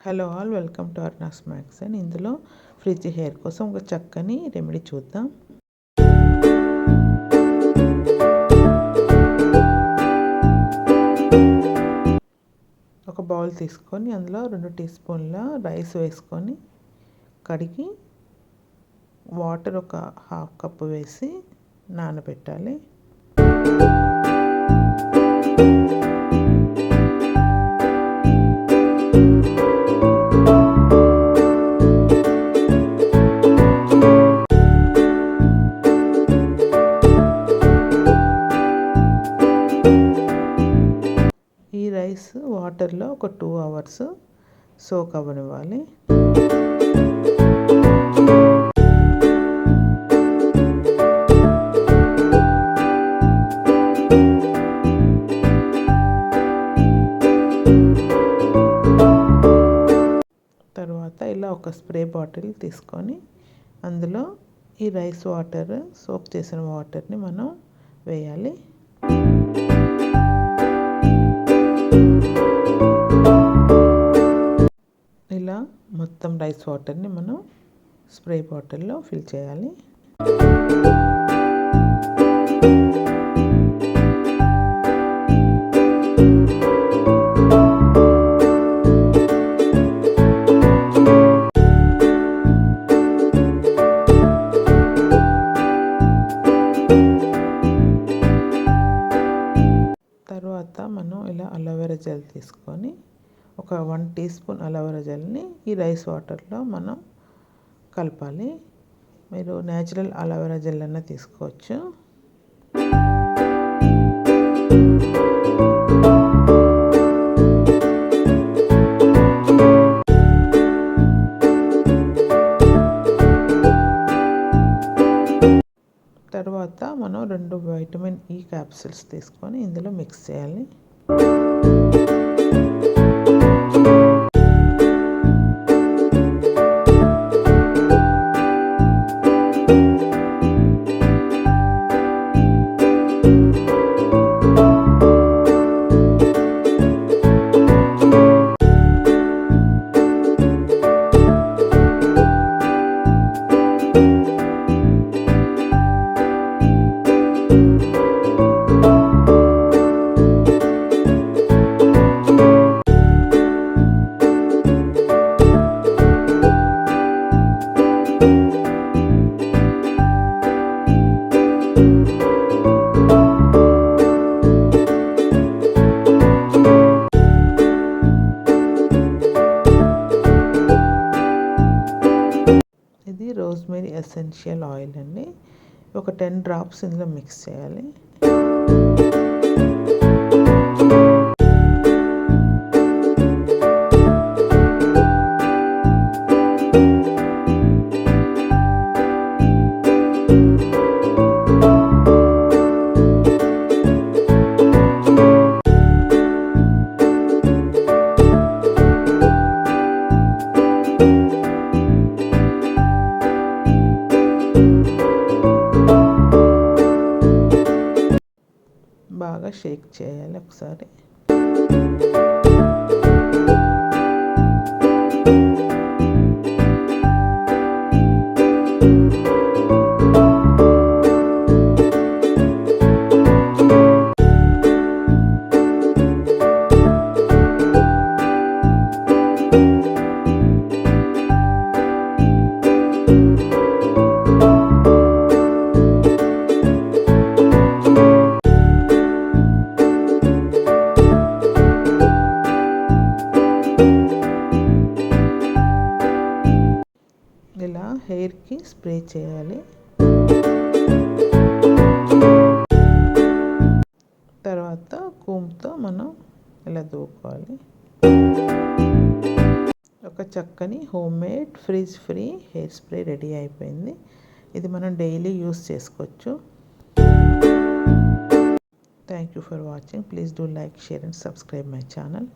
Hello all, welcome to Aruna'sMagazine. ఇందులో frizzy hair కోసం ఒక చక్కని రెమెడీ చూద్దాం. ఒక బౌల్ తీసుకొని అందులో 2 టీ స్పూన్ల రైస్ వేసుకొని కడిగి వాటర్ ఒక హాఫ్ కప్పు వేసి నానబెట్టాలి. ఈ రైస్ వాటర్లో ఒక 2 అవర్స్ సోక్ అవ్వనివ్వాలి. తర్వాత ఇలా ఒక స్ప్రే బాటిల్ తీసుకొని అందులో ఈ రైస్ వాటర్, సోక్ చేసిన వాటర్ని మనం వేయాలి. ఇలా మొత్తం రైస్ వాటర్ని మనం స్ప్రే బాటిల్లో ఫిల్ చేయాలి. తర్వాత మనం ఇలా అలోవెరా జెల్ తీసుకొని ఒక 1 టీ స్పూన్ అలోవెరా జెల్ని ఈ రైస్ వాటర్లో మనం కలపాలి. మీరు న్యాచురల్ అలోవెరా జెల్ అన్న తీసుకోవచ్చు. తర్వాత మనం 2 వైటమిన్ ఈ క్యాప్సూల్స్ తీసుకొని ఇందులో మిక్స్ చేయాలి. ఇది రోజ్మెరీ ఎసెన్షియల్ ఆయిల్ అండి. ఒక 10 డ్రాప్స్ ఇందులో మిక్స్ చేయాలి. బాగా షేక్ చేయాలి ఒకసారి. ఇలా హెయిర్కి స్ప్రే చేయాలి. తర్వాత కూమ్తో మనం ఇలా దూకోవాలి. ఒక చక్కని homemade fridge free hair spray ready అయిపోయింది. ఇది మనం డైలీ యూస్ చేసుకోవచ్చు. Thank you for watching. Please do like, share and subscribe my channel.